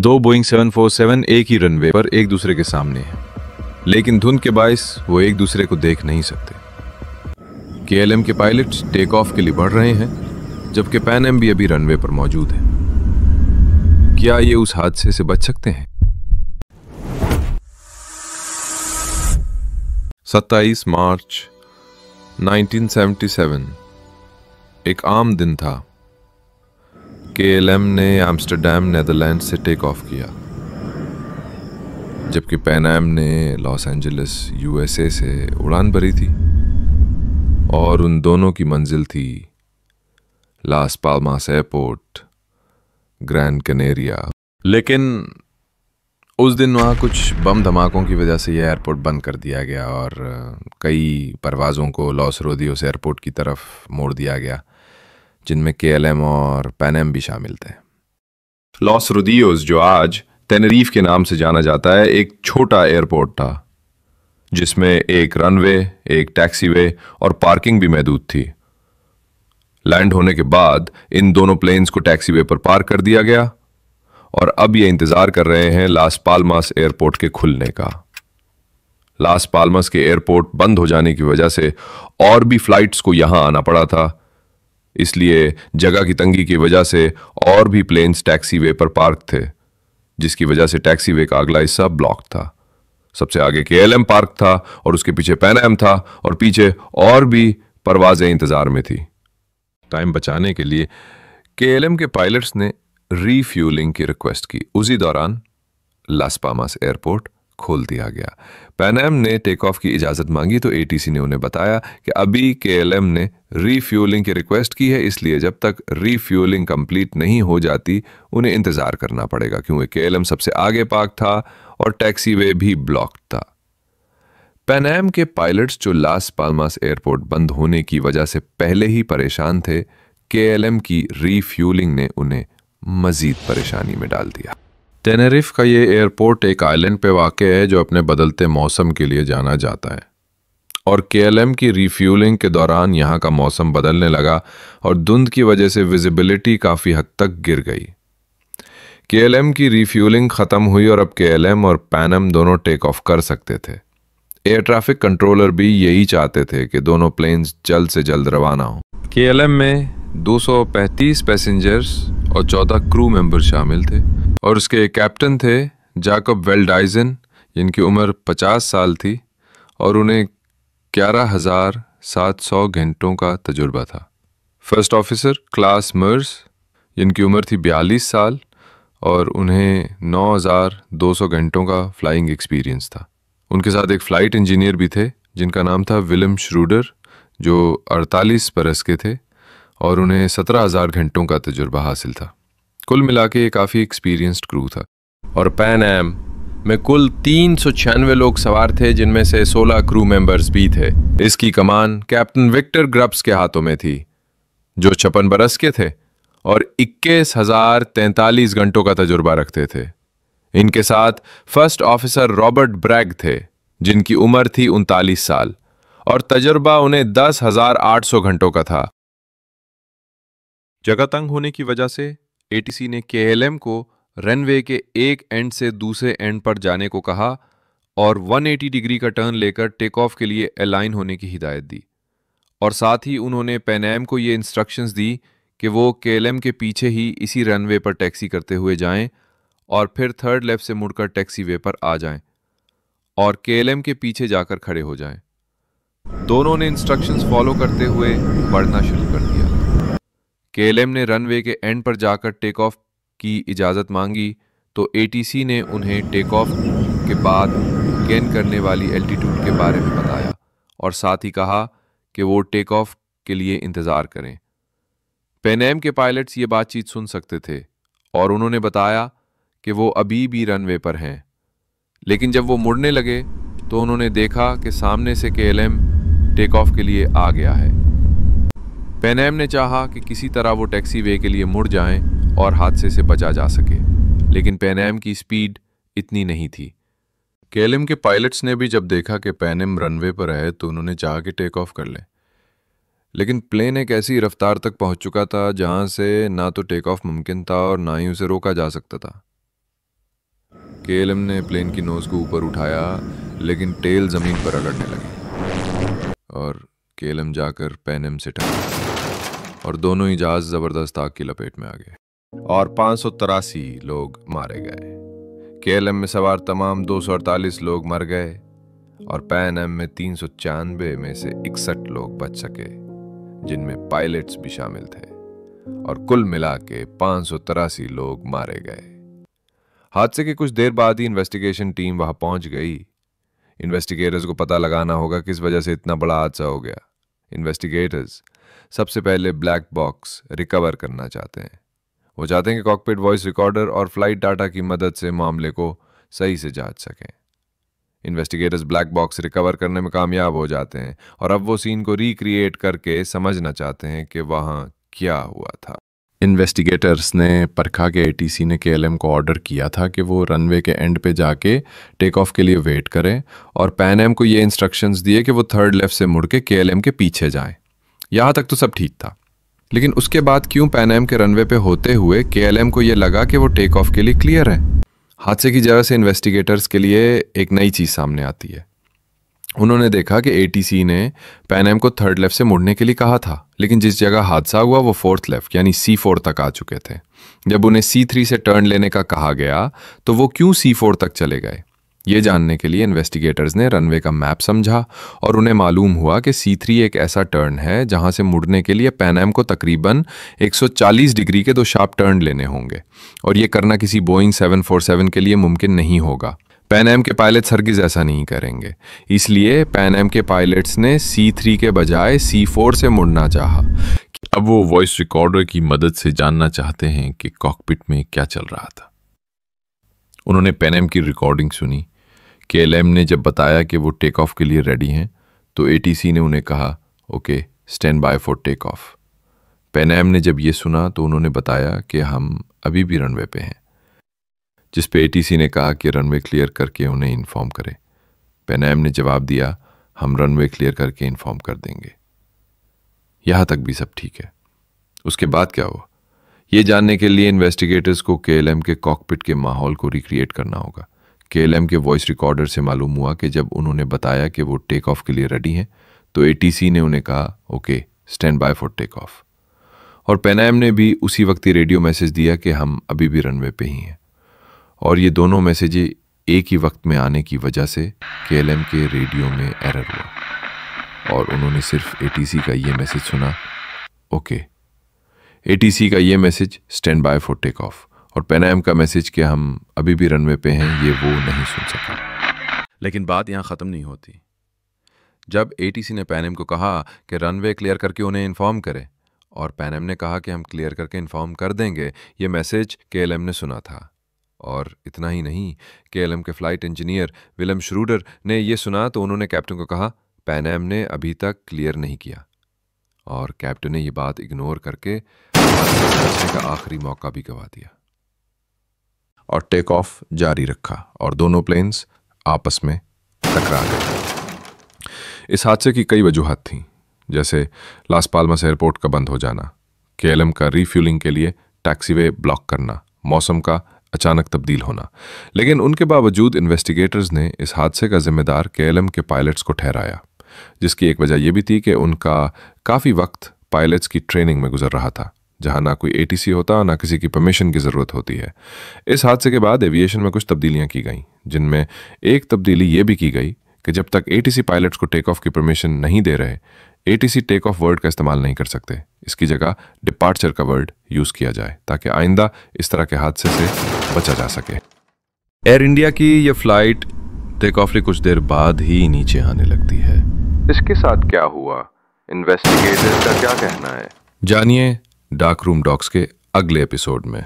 दो बोइंग 747 एक ही रनवे पर एक दूसरे के सामने हैं, लेकिन धुंध के बायस वो एक दूसरे को देख नहीं सकते। केएलएम के पायलट्स टेक ऑफ के लिए बढ़ रहे हैं, जबकि पैन एम भी अभी रनवे पर मौजूद है। क्या ये उस हादसे से बच सकते हैं? 27 मार्च 1977 एक आम दिन था। केएलएम ने एम्स्टर्डम नेदरलैंड से टेक ऑफ किया, जबकि पैन एम ने लॉस एंजलिस यूएसए से उड़ान भरी थी और उन दोनों की मंजिल थी लास पाल्मास एयरपोर्ट, ग्रैंड कैनेरिया। लेकिन उस दिन वहाँ कुछ बम धमाकों की वजह से यह एयरपोर्ट बंद कर दिया गया और कई परवाज़ों को लॉस रोदियोस एयरपोर्ट की तरफ मोड़ दिया गया, जिनमें केएलएम और पैन एम भी शामिल थे। लॉस रोदियोस, जो आज टेनेरीफ के नाम से जाना जाता है, एक छोटा एयरपोर्ट था जिसमें एक रनवे, एक टैक्सीवे और पार्किंग भी मौजूद थी। लैंड होने के बाद इन दोनों प्लेन्स को टैक्सीवे पर पार्क कर दिया गया और अब ये इंतजार कर रहे हैं लास पाल्मास एयरपोर्ट के खुलने का। लास पाल्मास के एयरपोर्ट बंद हो जाने की वजह से और भी फ्लाइट्स को यहां आना पड़ा था, इसलिए जगह की तंगी की वजह से और भी प्लेन्स टैक्सीवे पर पार्क थे, जिसकी वजह से टैक्सीवे का अगला हिस्सा ब्लॉक था। सबसे आगे केएलएम पार्क था और उसके पीछे पैन एम था और पीछे और भी परवाजें इंतजार में थी। टाइम बचाने के लिए केएलएम के पायलट्स ने रीफ्यूलिंग की रिक्वेस्ट की। उसी दौरान लास पाल्मास एयरपोर्ट खोल दिया गया। पैन एम ने टेक ऑफ की इजाज़त मांगी तो एटीसी ने उन्हें बताया कि अभी केएलएम ने रीफ्यूलिंग की रिक्वेस्ट की है, इसलिए जब तक रीफ्यूलिंग कंप्लीट नहीं हो जाती उन्हें इंतज़ार करना पड़ेगा, क्योंकि केएलएम सबसे आगे पार्क था और टैक्सीवे भी ब्लॉक था। पैन एम के पायलट्स, जो लास पाल्मास एयरपोर्ट बंद होने की वजह से पहले ही परेशान थे, केएलएम की रीफ्यूलिंग ने उन्हें मजीद परेशानी में डाल दिया। टेनेरिफ का ये एयरपोर्ट एक आइलैंड पे वाक़ है जो अपने बदलते मौसम के लिए जाना जाता है, और केएलएम की रीफ्यूलिंग के दौरान यहाँ का मौसम बदलने लगा और धुंध की वजह से विजिबिलिटी काफ़ी हद तक गिर गई। केएलएम की रीफ्यूलिंग ख़त्म हुई और अब केएलएम और पैन एम दोनों टेक ऑफ कर सकते थे। एयर ट्रैफिक कंट्रोलर भी यही चाहते थे कि दोनों प्लेन्स जल्द से जल्द रवाना हों। केएलएम में 235 पैसेंजर्स और 14 क्रू मेंबर शामिल थे और उसके कैप्टन थे जाकब वेल्डाइजन, जिनकी उम्र 50 साल थी और उन्हें 11,700 घंटों का तजुर्बा था। फर्स्ट ऑफिसर क्लास मर्स, जिनकी उम्र थी 42 साल और उन्हें 9,200 घंटों का फ्लाइंग एक्सपीरियंस था। उनके साथ एक फ़्लाइट इंजीनियर भी थे जिनका नाम था विलियम श्रूडर, जो 48 बरस के थे और उन्हें 17,000 घंटों का तजुर्बा हासिल था। कुल मिला के ये काफ़ी एक्सपीरियंस्ड क्रू था। और पैन एम में कुल 396 लोग सवार थे, जिनमें से 16 क्रू मेंबर्स भी थे। इसकी कमान कैप्टन विक्टर ग्रब्स के हाथों में थी, जो 56 बरस के थे और 21,043 घंटों का तजुर्बा रखते थे। इनके साथ फर्स्ट ऑफिसर रॉबर्ट ब्रैग थे, जिनकी उम्र थी 39 साल और तजुर्बा उन्हें 10,800 घंटों का था। जगह तंग होने की वजह से एटीसी ने केएलएम को रनवे के एक एंड से दूसरे एंड पर जाने को कहा और 180 डिग्री का टर्न लेकर टेक ऑफ के लिए अलाइन होने की हिदायत दी, और साथ ही उन्होंने पैन एम को ये इंस्ट्रक्शंस दी कि वो केएलएम के पीछे ही इसी रनवे पर टैक्सी करते हुए जाएं और फिर थर्ड लेफ्ट से मुड़कर टैक्सीवे पर आ जाएं और केएलएम के पीछे जाकर खड़े हो जाएं। दोनों ने इंस्ट्रक्शंस फॉलो करते हुए बढ़ना शुरू कर दिया। केएलएम ने रनवे के एंड पर जाकर टेक ऑफ की इजाज़त मांगी तो एटीसी ने उन्हें टेक ऑफ के बाद गेन करने वाली एल्टीट्यूड के बारे में बताया और साथ ही कहा कि वो टेक ऑफ के लिए इंतज़ार करें। पैन एम के पायलट्स ये बातचीत सुन सकते थे और उन्होंने बताया कि वो अभी भी रनवे पर हैं, लेकिन जब वो मुड़ने लगे तो उन्होंने देखा कि सामने से केएलएम टेक ऑफ के लिए आ गया है। पैन एम ने चाहा कि किसी तरह वो टैक्सीवे के लिए मुड़ जाएं और हादसे से बचा जा सके, लेकिन पैन एम की स्पीड इतनी नहीं थी। केएलएम के पायलट्स ने भी जब देखा कि पैन एम रनवे पर है तो उन्होंने चाहा कि टेक ऑफ कर लें, लेकिन प्लेन एक ऐसी रफ्तार तक पहुंच चुका था जहां से ना तो टेक ऑफ मुमकिन था और ना ही उसे रोका जा सकता था। केएलएम ने प्लेन की नोज को ऊपर उठाया, लेकिन टेल जमीन पर रगड़ने लगी और केएलएम जाकर पैन एम से टकरा और दोनों ही जहाज जबरदस्त आग की लपेट में आ गए और 583 लोग मारे गए। केएलएम में सवार तमाम 248 लोग मर गए और पैन एम में 396 में से 61 लोग बच सके, जिनमें पायलट्स भी शामिल थे, और कुल मिला के 583 लोग मारे गए। हादसे के कुछ देर बाद ही इन्वेस्टिगेशन टीम वहां पहुंच गई। इन्वेस्टिगेटर्स को पता लगाना होगा किस वजह से इतना बड़ा हादसा हो गया। इन्वेस्टिगेटर्स सबसे पहले ब्लैक बॉक्स रिकवर करना चाहते हैं। वो चाहते हैं कि कॉकपिट वॉइस रिकॉर्डर और फ्लाइट डाटा की मदद से मामले को सही से जांच सकें। इन्वेस्टिगेटर्स ब्लैक बॉक्स रिकवर करने में कामयाब हो जाते हैं और अब वो सीन को रिक्रिएट करके समझना चाहते हैं कि वहां क्या हुआ था। इन्वेस्टिगेटर्स ने परखा के एटीसी ने केएलएम को ऑर्डर किया था कि वो रनवे के एंड पे जाके टेक ऑफ के लिए वेट करें, और पैन एम को ये इंस्ट्रक्शंस दिए कि वो थर्ड लेफ्ट से मुड़ के केएलएम के पीछे जाएं। यहाँ तक तो सब ठीक था, लेकिन उसके बाद क्यों पैन एम के रनवे पे होते हुए केएलएम को ये लगा कि वो टेक ऑफ के लिए क्लियर है। हादसे की जगह से इन्वेस्टिगेटर्स के लिए एक नई चीज़ सामने आती है। उन्होंने देखा कि एटीसी ने पैन एम को थर्ड लेफ्ट से मुड़ने के लिए कहा था, लेकिन जिस जगह हादसा हुआ वो फोर्थ लेफ्ट यानी C4 तक आ चुके थे। जब उन्हें C3 से टर्न लेने का कहा गया तो वो क्यों C4 तक चले गए। ये जानने के लिए इन्वेस्टिगेटर्स ने रनवे का मैप समझा और उन्हें मालूम हुआ कि C3 एक ऐसा टर्न है जहां से मुड़ने के लिए पैन एम को तकरीबन 140 डिग्री के 2 शार्प टर्न लेने होंगे, और ये करना किसी बोइंग 747 के लिए मुमकिन नहीं होगा। पैन एम के पायलट्स हरगिज ऐसा नहीं करेंगे, इसलिए पैन एम के पायलट्स ने C3 के बजाय C4 से मुड़ना चाहा। अब वो वॉइस रिकॉर्डर की मदद से जानना चाहते हैं कि कॉकपिट में क्या चल रहा था। उन्होंने पैन एम की रिकॉर्डिंग सुनी। केएलएम ने जब बताया कि वो टेक ऑफ के लिए रेडी हैं, तो एटीसी ने उन्हें कहा, okay, stand by for take off. Pan Am ने जब ये सुना तो उन्होंने बताया कि हम अभी भी रनवे पे हैं, जिस पे एटीसी ने कहा कि रनवे क्लियर करके उन्हें इन्फॉर्म करें। पैन एम ने जवाब दिया, हम रनवे क्लियर करके इन्फॉर्म कर देंगे। यहाँ तक भी सब ठीक है। उसके बाद क्या हुआ, ये जानने के लिए इन्वेस्टिगेटर्स को केएलएम के कॉकपिट के माहौल को रिक्रिएट करना होगा। केएलएम के वॉइस रिकॉर्डर से मालूम हुआ कि जब उन्होंने बताया कि वो टेक ऑफ के लिए रेडी हैं, तो एटीसी ने उन्हें कहा, okay, stand by for take off. और पैन एम ने भी उसी वक्त ही रेडियो मैसेज दिया कि हम अभी भी रनवे पे ही हैं। और ये दोनों मैसेजें एक ही वक्त में आने की वजह से केएलएम के रेडियो में एरर हुआ और उन्होंने सिर्फ एटीसी का ये मैसेज सुना, ओके। एटीसी का ये message stand by for take off, और पैन एम का मैसेज कि हम अभी भी रनवे पे हैं, ये वो नहीं सुन सका। लेकिन बात यहाँ ख़त्म नहीं होती। जब एटीसी ने पैन एम को कहा कि रनवे क्लियर करके उन्हें इन्फॉर्म करे, और पैन एम ने कहा कि हम क्लियर करके इन्फॉर्म कर देंगे, ये मैसेज केएलएम ने सुना था। और इतना ही नहीं, केएलएम के फ्लाइट इंजीनियर विलियम श्रूडर ने ये सुना तो उन्होंने कैप्टन को कहा, पैन एम ने अभी तक क्लियर नहीं किया। और कैप्टन ने ये बात इग्नोर करके बचने का आखिरी मौका भी गवा दिया और टेक ऑफ जारी रखा, और दोनों प्लेन्स आपस में टकरा गए। इस हादसे की कई वजूहात थीं, जैसे लास पाल्मास एयरपोर्ट का बंद हो जाना, केएलएम का रीफ्यूलिंग के लिए टैक्सीवे ब्लॉक करना, मौसम का अचानक तब्दील होना। लेकिन उनके बावजूद इन्वेस्टिगेटर्स ने इस हादसे का जिम्मेदार केएलएम के पायलट्स को ठहराया, जिसकी एक वजह यह भी थी कि उनका काफ़ी वक्त पायलट्स की ट्रेनिंग में गुजर रहा था, जहां ना कोई एटीसी होता, ना किसी की परमिशन की ज़रूरत होती है। इस हादसे के बाद एविएशन में कुछ तब्दीलियां की गईं, जिनमें एक तब्दीली ये भी की गई कि जब तक एटीसी पायलट्स को टेक ऑफ की परमिशन नहीं दे रहे, एटीसी टेक ऑफ वर्ड का इस्तेमाल नहीं कर सकते। इसकी जगह डिपार्चर का वर्ड यूज़ किया जाए, ताकि आइंदा इस तरह के हादसे से बचा जा सके। एयर इंडिया की यह फ्लाइट टेक ऑफ के कुछ देर बाद ही नीचे आने लगती है। इसके साथ क्या हुआ, इन्वेस्टिगेटर्स का क्या कहना है, जानिए डार्क रूम डॉक्स के अगले एपिसोड में।